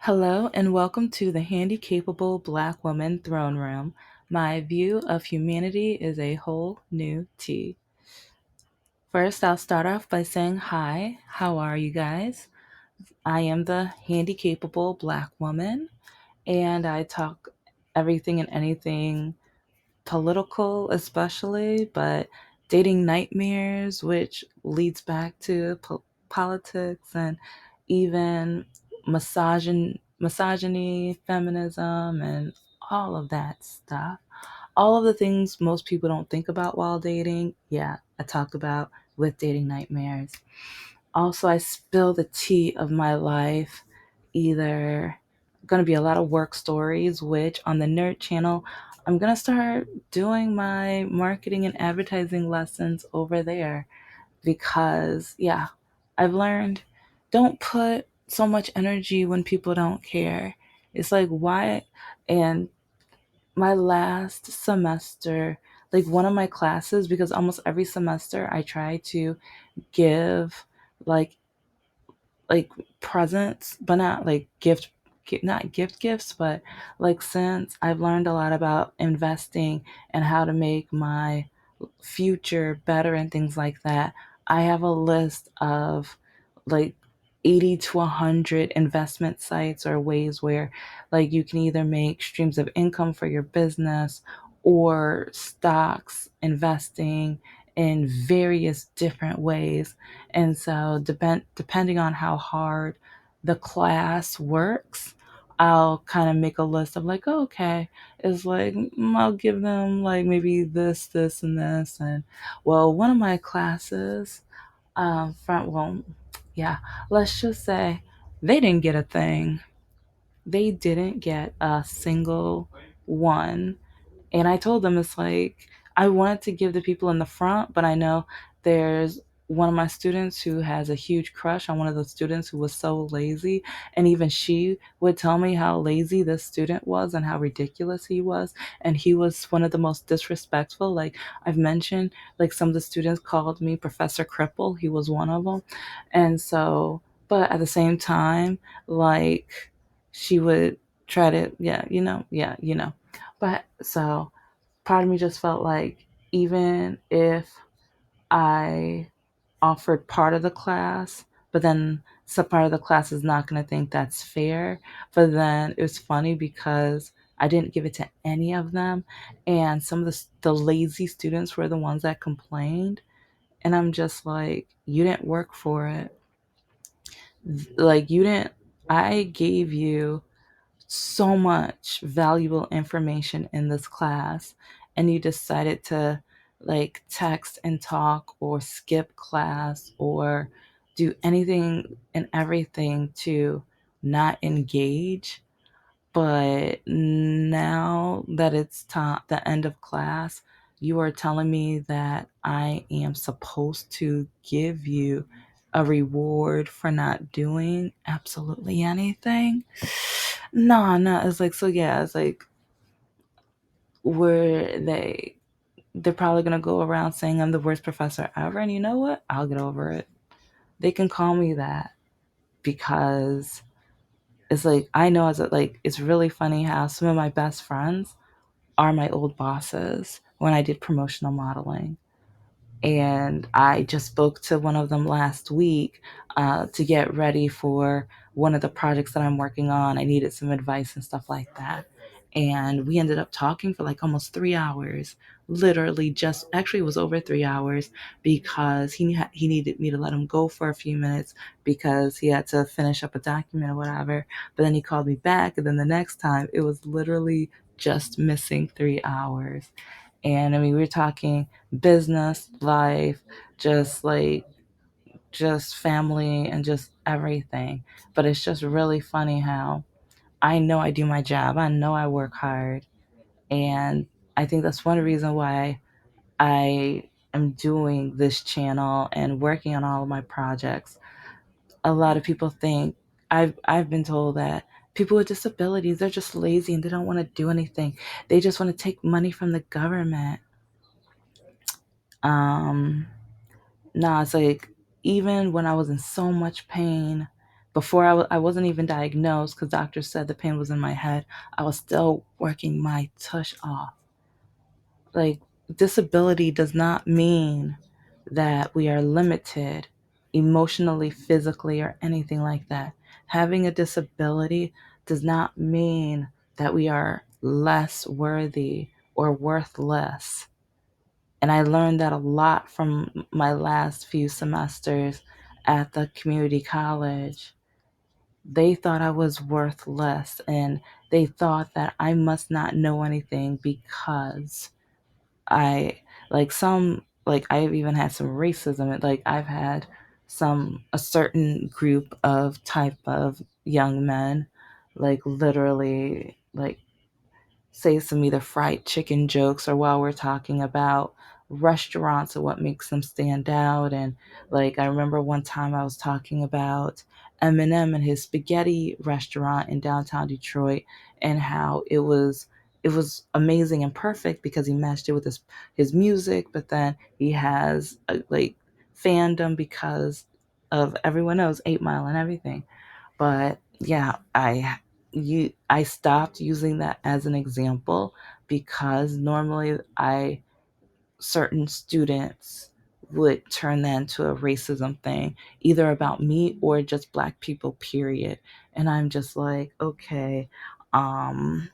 Hello and welcome to the Handicapable Black Woman Throne Room. My view of humanity is a whole new tea. First, I'll start off by saying hi. How are you guys? I am the Handicapable Black Woman, and I talk everything and anything political, especially, but dating nightmares, which leads back to politics and even misogyny, feminism, and all of that stuff. All of the things most people don't think about while dating, yeah, I talk about with dating nightmares. Also, I spill the tea of my life, either going to be a lot of work stories, which on the Nerd channel, I'm going to start doing my marketing and advertising lessons over there because, yeah, I've learned don't put so much energy when people don't care. It's like, why? And my last semester, like one of my classes, because almost every semester I try to give like like presents, but not like not gifts, but like since I've learned a lot about investing and how to make my future better and things like that, I have a list of like 80 to 100 investment sites or ways where like you can either make streams of income for your business or stocks investing in various different ways. And so depending on how hard the class works, I'll kind of make a list of like, oh, okay, it's like I'll give them like maybe this, and this. And well, one of my classes, yeah, let's just say they didn't get a thing. They didn't get a single one. And I told them it's like I wanted to give the people in the front, but I know there's one of my students who has a huge crush on one of the students who was so lazy. And even she would tell me how lazy this student was and how ridiculous he was. And he was one of the most disrespectful. Like I've mentioned, like some of the students called me Professor Cripple. He was one of them. And so, but at the same time, like she would try to, yeah. But so part of me just felt like even if I offered part of the class, but then some part of the class is not going to think that's fair. But then it was funny because I didn't give it to any of them, and some of the lazy students were the ones that complained. And I'm just like, you didn't work for it. Like you didn't. I gave you so much valuable information in this class, and you decided to like text and talk or skip class or do anything and everything to not engage. But now that it's time, the end of class, you are telling me that I am supposed to give you a reward for not doing absolutely anything. No, no, it's like, so yeah, it's like where they're probably gonna go around saying I'm the worst professor ever, and you know what? I'll get over it. They can call me that because it's like I know as a, like it's really funny how some of my best friends are my old bosses when I did promotional modeling. And I just spoke to one of them last week to get ready for one of the projects that I'm working on. I needed some advice and stuff like that. And we ended up talking for like almost 3 hours. Literally, just actually, it was over 3 hours because he needed me to let him go for a few minutes because he had to finish up a document or whatever. But then he called me back, and then the next time it was literally just missing 3 hours. And I mean, we were talking business, life, just like just family and just everything. But it's just really funny how I know I do my job. I know I work hard. And I think that's one reason why I am doing this channel and working on all of my projects. A lot of people think I've been told that people with disabilities, they're just lazy and they don't want to do anything. They just want to take money from the government. Um, Nah, it's like even when I was in so much pain Before I wasn't even diagnosed because doctors said the pain was in my head. I was still working my tush off. Like, disability does not mean that we are limited emotionally, physically, or anything like that. Having a disability does not mean that we are less worthy or worthless. And I learned that a lot from my last few semesters at the community college. They thought I was worthless, and they thought that I must not know anything because I I've even had some racism. Like, I've had a certain group of type of young men, like, literally, like, say some either fried chicken jokes, or while we're talking about restaurants and what makes them stand out. And, like, I remember one time I was talking about Eminem and his spaghetti restaurant in downtown Detroit, and how it was amazing and perfect because he matched it with his music, but then he has like fandom because of everyone knows 8 Mile and everything. But yeah, I stopped using that as an example because normally I certain students would turn that into a racism thing, either about me or just black people, period. And I'm just like, okay, um,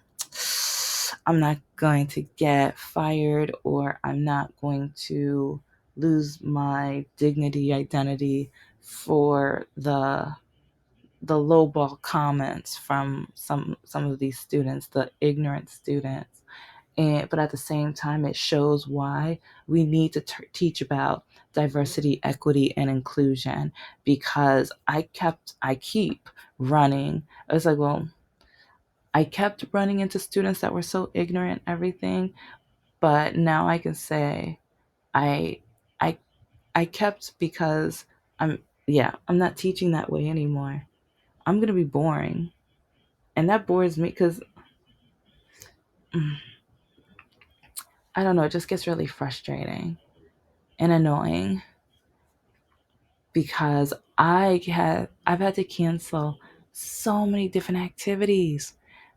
I'm not going to get fired, or I'm not going to lose my dignity, identity for the lowball comments from some of these students, the ignorant students. And but at the same time, it shows why we need to teach about diversity, equity, and inclusion. Because I keep running. I was like, well, I kept running into students that were so ignorant, everything. But now I can say I I I kept because I'm not teaching that way anymore. I'm gonna be boring. And that bores me because I don't know, it just gets really frustrating and annoying because I've had to cancel so many different activities.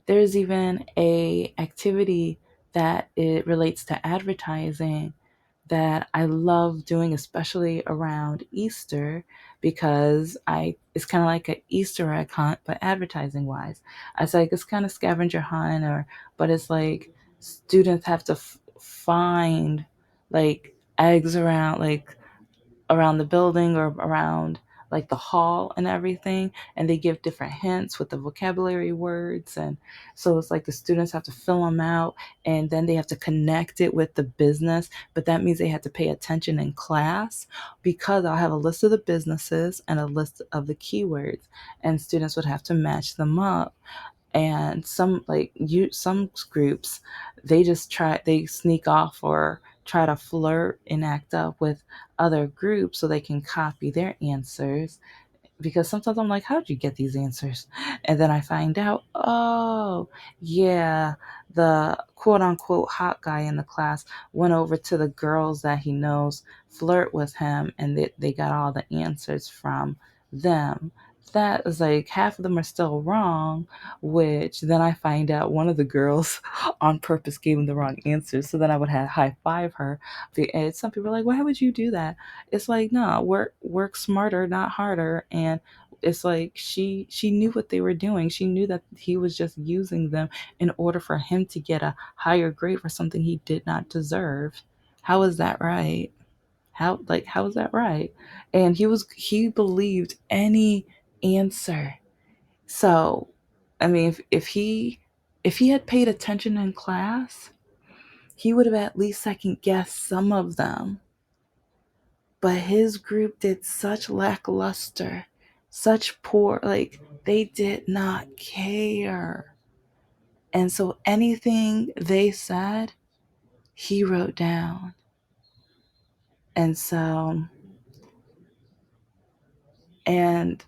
There's even a activity that it relates to advertising that I love doing, especially around Easter, because I it's kind of like an Easter egg hunt, but advertising wise. I was like, it's kind of scavenger hunt, but it's like students have to find like eggs around the building or around like the hall and everything, and they give different hints with the vocabulary words. And so it's like the students have to fill them out, and then they have to connect it with the business, but that means they have to pay attention in class, because I'll have a list of the businesses and a list of the keywords, and students would have to match them up. And some groups, they sneak off or try to flirt and act up with other groups so they can copy their answers, because sometimes I'm like, how did you get these answers? And then I find out, oh, yeah, the quote unquote hot guy in the class went over to the girls that he knows flirt with him, and they got all the answers from them. That is like half of them are still wrong, which then I find out one of the girls on purpose gave him the wrong answers. So then I would have high five her. And some people are like, why would you do that? It's like, no, work smarter, not harder. And it's like she knew what they were doing. She knew that he was just using them in order for him to get a higher grade for something he did not deserve. How is that right? How is that right? And he believed any answer. So, I mean, if he had paid attention in class, he would have at least second guessed some of them. But his group did such lackluster, such poor, like, they did not care. And so anything they said, he wrote down. And so, and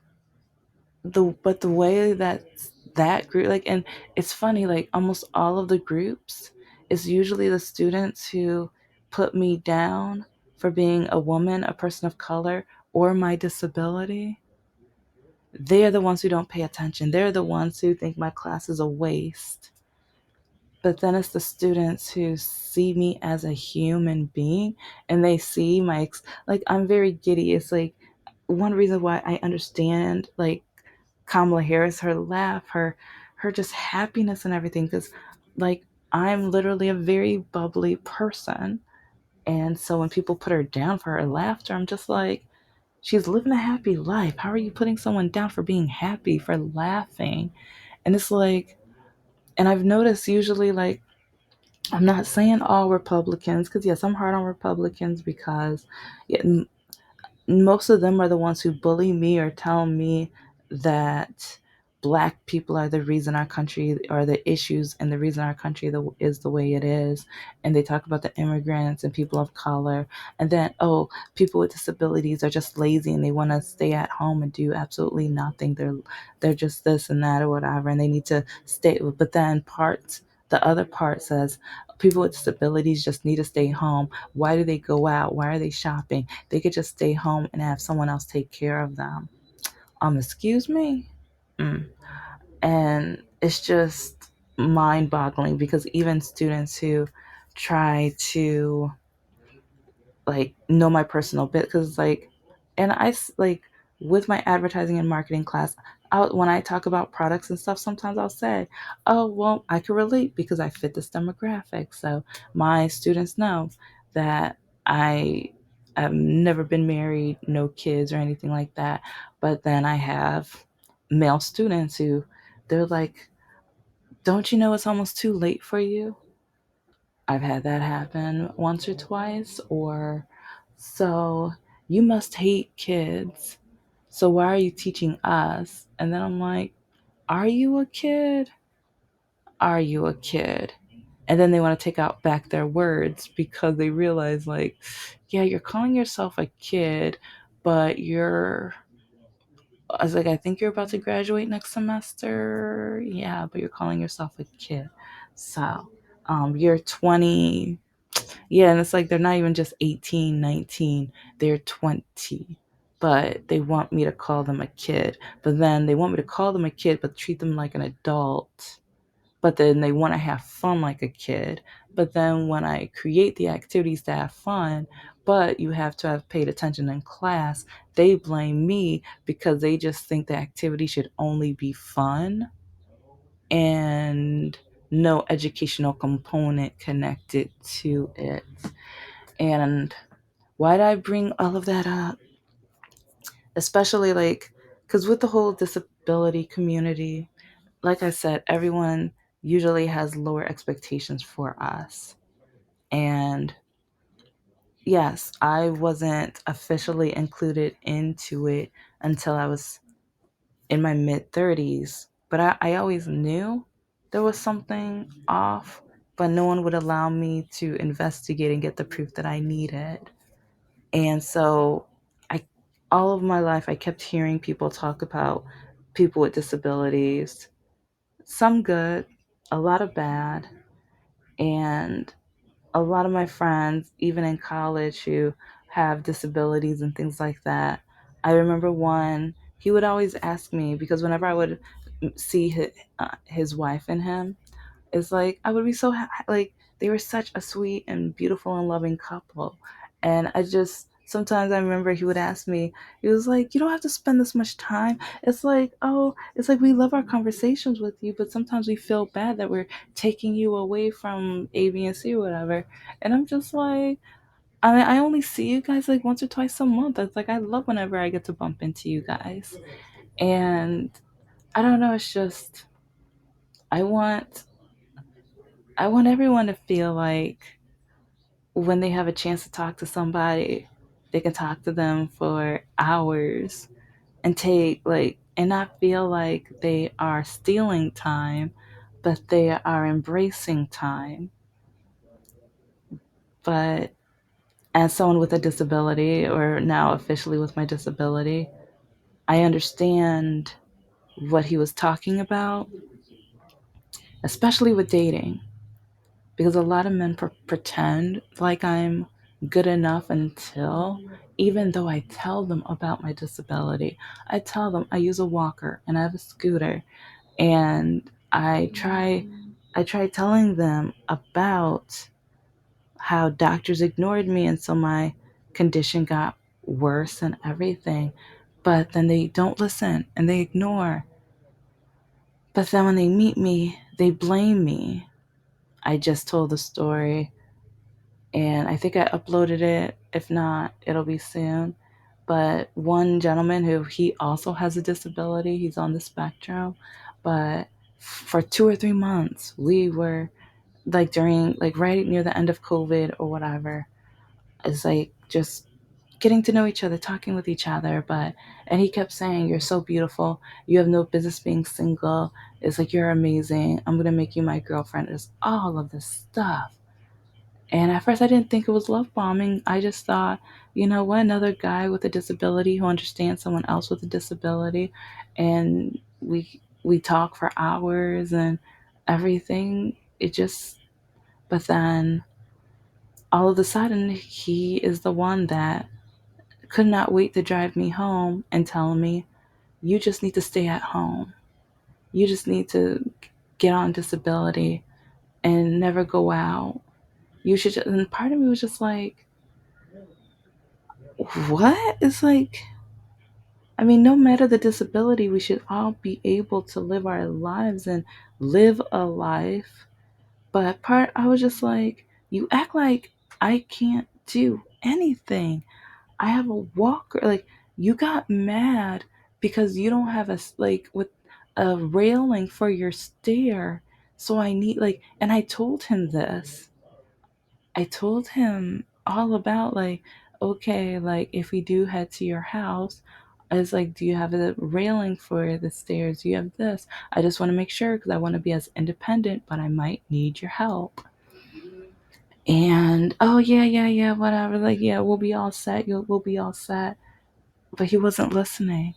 the way that group, like, and it's funny, like, almost all of the groups is usually the students who put me down for being a woman, a person of color, or my disability. They're the ones who don't pay attention. They're the ones who think my class is a waste. But then it's the students who see me as a human being, and they see like I'm very giddy. It's like one reason why I understand like Kamala Harris, her laugh, her just happiness and everything, because like I'm literally a very bubbly person. And so when people put her down for her laughter, I'm just like, she's living a happy life. How are you putting someone down for being happy, for laughing? And it's like, and I've noticed usually, like, I'm not saying all Republicans, because yes, I'm hard on Republicans because yeah, most of them are the ones who bully me or tell me that black people are the reason our country are the issues and the reason our country is the way it is. And they talk about the immigrants and people of color, and then oh, people with disabilities are just lazy and they want to stay at home and do absolutely nothing. They're just this and that or whatever, and they need to stay. But then the other part says people with disabilities just need to stay home. Why do they go out? Why are they shopping? They could just stay home and have someone else take care of them. Excuse me? Mm. And it's just mind boggling because even students who try to like know my personal bit, because like, and like with my advertising and marketing class, when I talk about products and stuff, sometimes I'll say, oh well, I can relate because I fit this demographic. So my students know that I have never been married, no kids or anything like that. But then I have male students who, they're like, don't you know it's almost too late for you? I've had that happen once or twice. Or, so you must hate kids. So why are you teaching us? And then I'm like, are you a kid? Are you a kid? And then they want to take out back their words because they realize, like, yeah, you're calling yourself a kid, but I was like, I think you're about to graduate next semester. Yeah, but you're calling yourself a kid. So, you're 20. Yeah, and it's like they're not even just 18, 19, they're 20. But they want me to call them a kid. But then they want me to call them a kid, but treat them like an adult. But then they want to have fun like a kid. But then when I create the activities to have fun, but you have to have paid attention in class, they blame me because they just think the activity should only be fun and no educational component connected to it. And why did I bring all of that up? Especially like, because with the whole disability community, like I said, everyone usually has lower expectations for us. And yes, I wasn't officially included into it until I was in my mid 30s. But I always knew there was something off, but no one would allow me to investigate and get the proof that I needed. And so I all of my life I kept hearing people talk about people with disabilities, some good, a lot of bad, and a lot of my friends, even in college, who have disabilities and things like that. I remember one, he would always ask me because whenever I would see his wife and him, it's like I would be so like they were such a sweet and beautiful and loving couple. And I just sometimes I remember he would ask me, he was like, you don't have to spend this much time. It's like, oh, it's like we love our conversations with you, but sometimes we feel bad that we're taking you away from A, B, and C or whatever. And I'm just like, I only see you guys like once or twice a month. It's like I love whenever I get to bump into you guys. And I don't know, it's just I want I want everyone to feel like when they have a chance to talk to somebody, they can talk to them for hours and take like and not feel like they are stealing time, but they are embracing time. But as someone with a disability, or now officially with my disability, I understand what he was talking about, especially with dating, because a lot of men pretend like I'm good enough until, even though I tell them about my disability, I tell them I use a walker and I have a scooter, and I try telling them about how doctors ignored me and so my condition got worse and everything. But then they don't listen and they ignore. But then when they meet me, they blame me. I just told the story and I think I uploaded it. If not, it'll be soon. But one gentleman who he also has a disability, he's on the spectrum, but for 2 or 3 months, we were like during like right near the end of COVID or whatever, is like just getting to know each other, talking with each other. But and he kept saying, "You're so beautiful. You have no business being single. It's like you're amazing. I'm gonna make you my girlfriend." It's all of this stuff. And at first, I didn't think it was love bombing. I just thought, you know what, another guy with a disability who understands someone else with a disability, and we talk for hours and everything. It just, but then all of a sudden, he is the one that could not wait to drive me home and tell me, "You just need to stay at home. You just need to get on disability and never go out. You should." And part of me was just like, what? It's like, I mean, no matter the disability, we should all be able to live our lives and live a life. But I was just like, you act like I can't do anything. I have a walker. Like, you got mad because you don't have like, with a railing for your stair. So I need, like, and I told him this. I told him all about, like, okay, like if we do head to your house, I was like, do you have a railing for the stairs? Do you have this? I just want to make sure because I want to be as independent, but I might need your help. And oh yeah, yeah, yeah, whatever. Like, yeah, we'll be all set. We'll be all set. But he wasn't listening.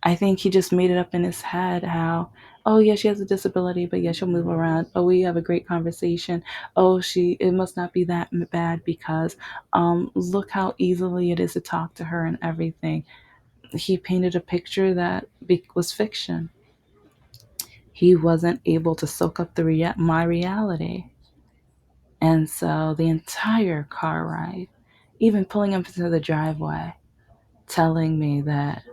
I think he just made it up in his head how, oh yeah, she has a disability, but yeah, she'll move around. Oh, we have a great conversation. Oh, it must not be that bad because look how easily it is to talk to her and everything. He painted a picture that was fiction. He wasn't able to soak up my reality. And so the entire car ride, even pulling him into the driveway, telling me that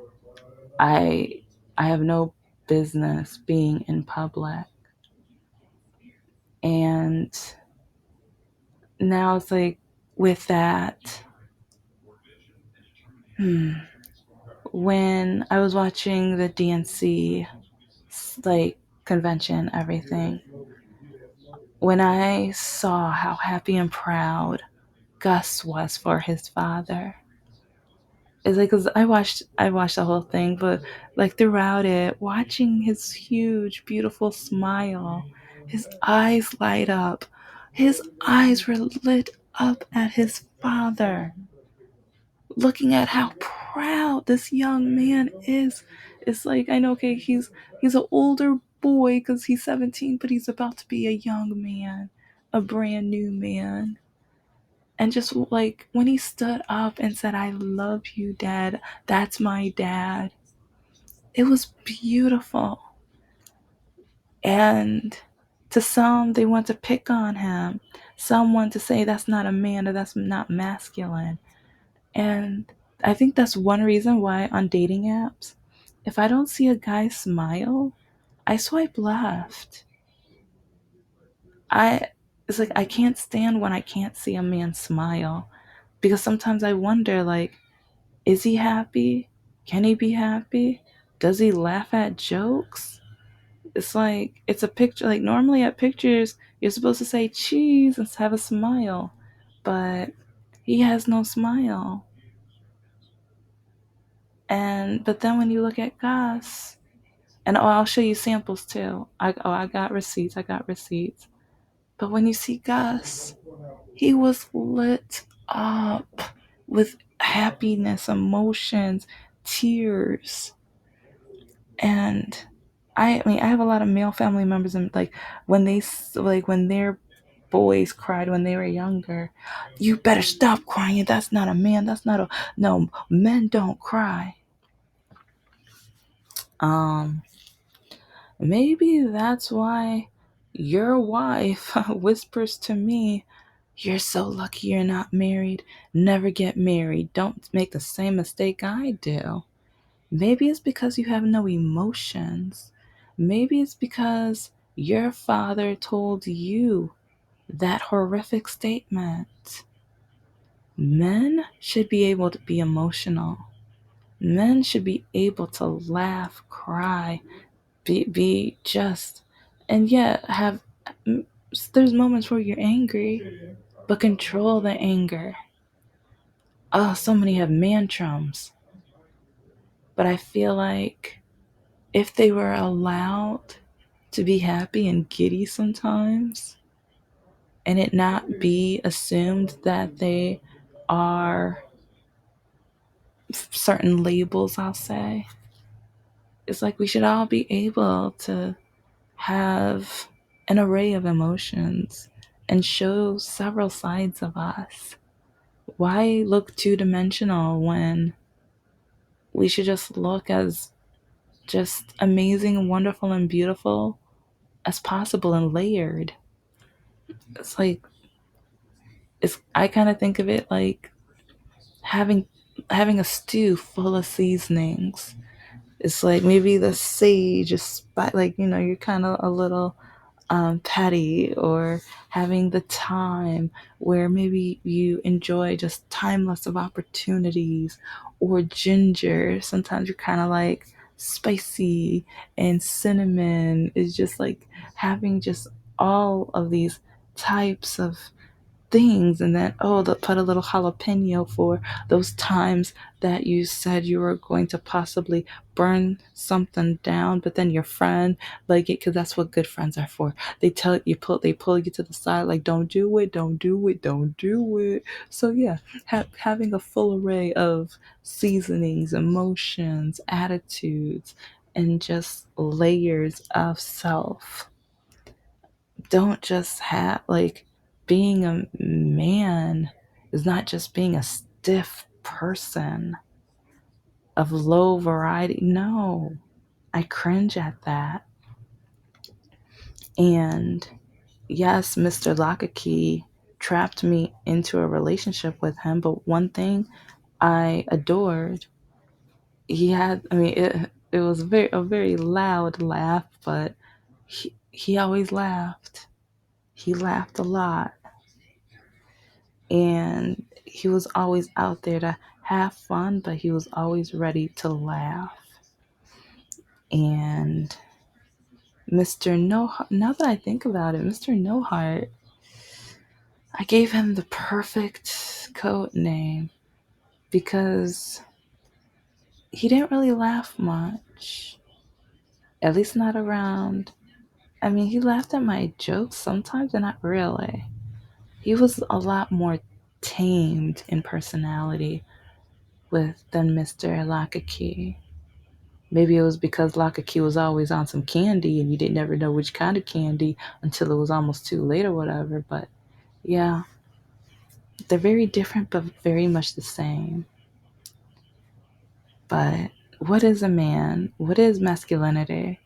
I I have no business being in public. And now it's like, with that, hmm, when I was watching the DNC like convention, everything, when I saw how happy and proud Gus was for his father, it's like, cause I watched the whole thing, but like throughout it, watching his huge, beautiful smile, his eyes light up. His eyes were lit up at his father, looking at how proud this young man is. It's like, I know, okay, he's an older boy because he's 17, but he's about to be a young man, a brand new man. And just like when he stood up and said, "I love you, Dad. That's my dad." It was beautiful. And to some, they want to pick on him. Some want to say that's not a man or that's not masculine. And I think that's one reason why on dating apps, if I don't see a guy smile, I swipe left. I it's like I can't stand when I can't see a man smile because sometimes I wonder, like, is he happy? Can he be happy? Does he laugh at jokes? It's like, it's a picture. Like, normally at pictures, you're supposed to say cheese and have a smile, but he has no smile. And but then when you look at Gus, and oh, I'll show you samples too. I got receipts. I got receipts. But when you see Gus, he was lit up with happiness, emotions, tears. And I mean, I have a lot of male family members, and like when they like when they're boys cried when they were younger. You better stop crying. That's not a man. That's not a no. Men don't cry. Um, Maybe that's why your wife whispers to me, "You're so lucky you're not married. Never get married. Don't make the same mistake I do." Maybe it's because you have no emotions. Maybe it's because your father told you that horrific statement. Men should be able to be emotional. Men should be able to laugh, cry, be just, and yet have. There's moments where you're angry, but control the anger. Oh, so many have mantrums, but I feel like if they were allowed to be happy and giddy sometimes, and it not be assumed that they are certain labels, I'll say, it's like we should all be able to have an array of emotions and show several sides of us. Why look two dimensional when we should just look as just amazing and wonderful and beautiful as possible and layered? It's like I kind of think of it like having a stew full of seasonings. It's like maybe the sage is like you're kind of a little petty, or having the time where maybe you enjoy just timeless of opportunities, or ginger. Sometimes you're kind of like spicy, and cinnamon is just like having just all of these types of things. And then they'll put a little jalapeno for those times that you said you were going to possibly burn something down, but then your friend like it, because that's what good friends are for. They pull you to the side like, don't do it, don't do it, don't do it. So yeah, having a full array of seasonings, emotions, attitudes, and just layers of self. Don't just have like, being a man is not just being a stiff person of low variety. No, I cringe at that. And yes, Mr. Lockakey trapped me into a relationship with him, but one thing I adored, he had, I mean, it was a very loud laugh, but he always laughed. He laughed a lot, and he was always out there to have fun, but he was always ready to laugh. And Mr. No, now that I think about it, Mr. No Heart, I gave him the perfect code name because he didn't really laugh much, at least not around. I mean, he laughed at my jokes sometimes, but not really. He was a lot more tamed in personality than Mr. Lakaki. Maybe it was because Lakaki was always on some candy and you didn't ever know which kind of candy until it was almost too late or whatever. But yeah, they're very different but very much the same. But what is a man? What is masculinity?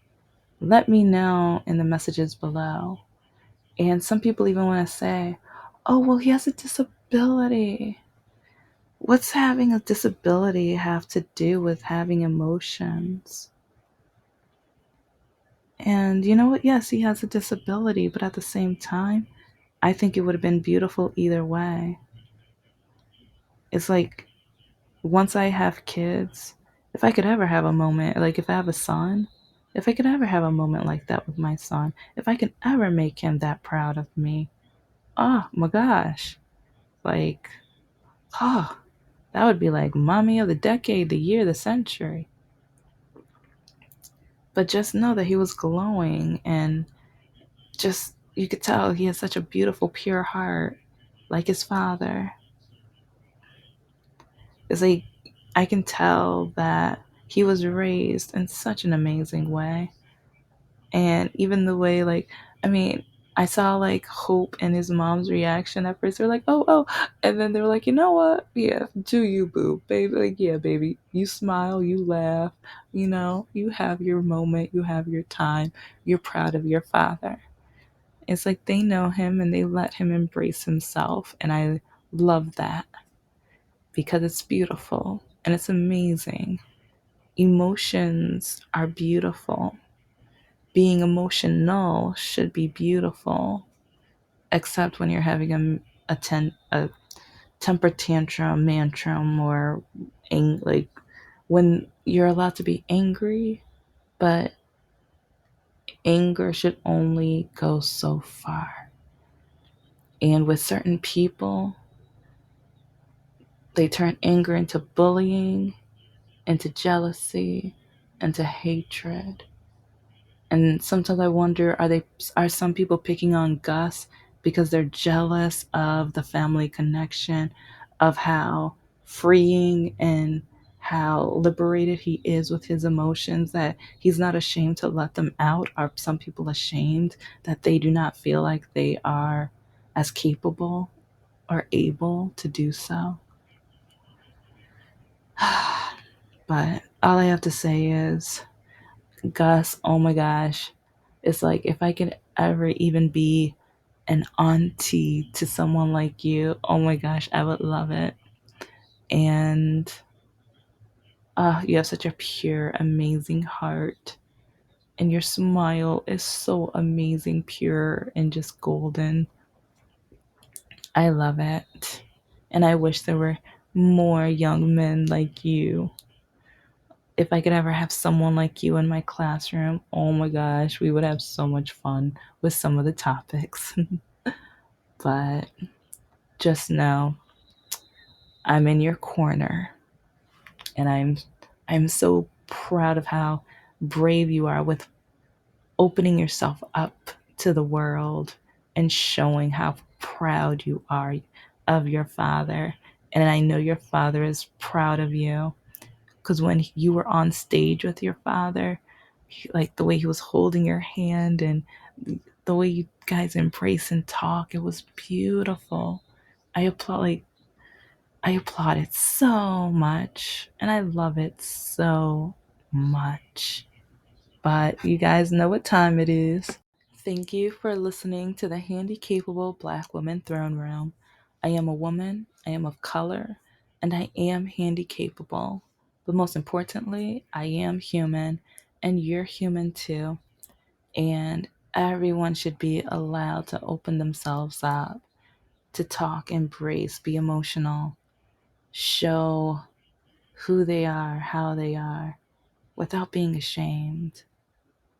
Let me know in the messages below. And some people even want to say, oh, well, he has a disability. What's having a disability have to do with having emotions? And you know what? Yes, he has a disability, but at the same time, I think it would have been beautiful either way. It's like, once I have kids, if I could ever have a moment, like if I have a son, if I could ever have a moment like that with my son, if I could ever make him that proud of me, oh my gosh, like, oh, that would be like mommy of the decade, the year, the century. But just know that he was glowing, and just, you could tell he has such a beautiful, pure heart, like his father. It's like, I can tell that he was raised in such an amazing way. And even the way, like, I mean, I saw like Hope and his mom's reaction at first. They're like, oh, oh. And then they were like, you know what? Yeah, do you, boo. Baby, like, yeah, baby. You smile, you laugh, you have your moment, you have your time. You're proud of your father. It's like they know him and they let him embrace himself. And I love that because it's beautiful and it's amazing. Emotions are beautiful. Being emotional should be beautiful, except when you're having a temper tantrum, mantrum, or like when you're allowed to be angry, but anger should only go so far. And with certain people, they turn anger into bullying, into jealousy, into hatred. And sometimes I wonder, are some people picking on Gus because they're jealous of the family connection, of how freeing and how liberated he is with his emotions, that he's not ashamed to let them out? Are some people ashamed that they do not feel like they are as capable or able to do so? But all I have to say is, Gus, oh my gosh. It's like if I could ever even be an auntie to someone like you, oh my gosh, I would love it. And you have such a pure, amazing heart. And your smile is so amazing, pure, and just golden. I love it. And I wish there were more young men like you. If I could ever have someone like you in my classroom, oh my gosh, we would have so much fun with some of the topics. But just know I'm in your corner, and I'm so proud of how brave you are with opening yourself up to the world and showing how proud you are of your father. And I know your father is proud of you, because when you were on stage with your father, like the way he was holding your hand and the way you guys embrace and talk, it was beautiful. I applaud, like, I applaud it so much, and I love it so much. But you guys know what time it is. Thank you for listening to the Handicapable Black Woman Throne Room. I am a woman, I am of color, and I am handicapable. But most importantly, I am human, and you're human too. And everyone should be allowed to open themselves up, to talk, embrace, be emotional, show who they are, how they are, without being ashamed.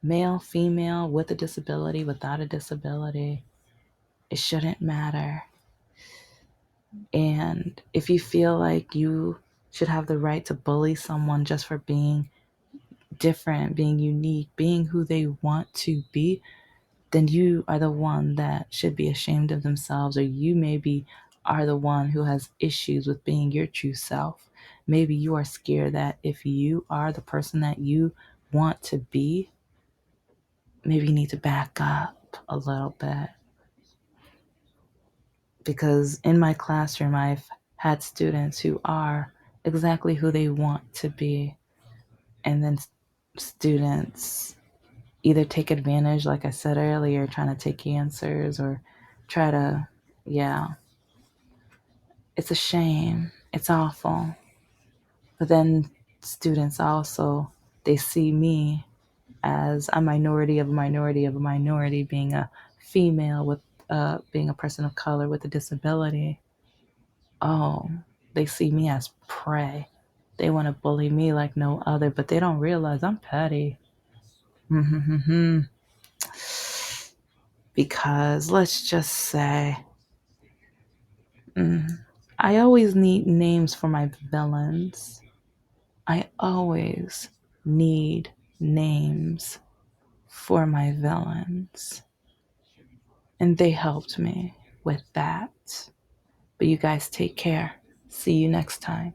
Male, female, with a disability, without a disability. It shouldn't matter. And if you feel like you should have the right to bully someone just for being different, being unique, being who they want to be, then you are the one that should be ashamed of themselves, or you maybe are the one who has issues with being your true self. Maybe you are scared that if you are the person that you want to be, maybe you need to back up a little bit. Because in my classroom, I've had students who are exactly who they want to be. And then students either take advantage, like I said earlier, trying to take answers or try to, yeah, it's a shame. It's awful. But then students also, they see me as a minority of a minority of a minority, being a female with being a person of color with a disability. Oh, they see me as prey. They want to bully me like no other, but they don't realize I'm petty. Because let's just say, I always need names for my villains. I always need names for my villains. And they helped me with that. But you guys take care. See you next time.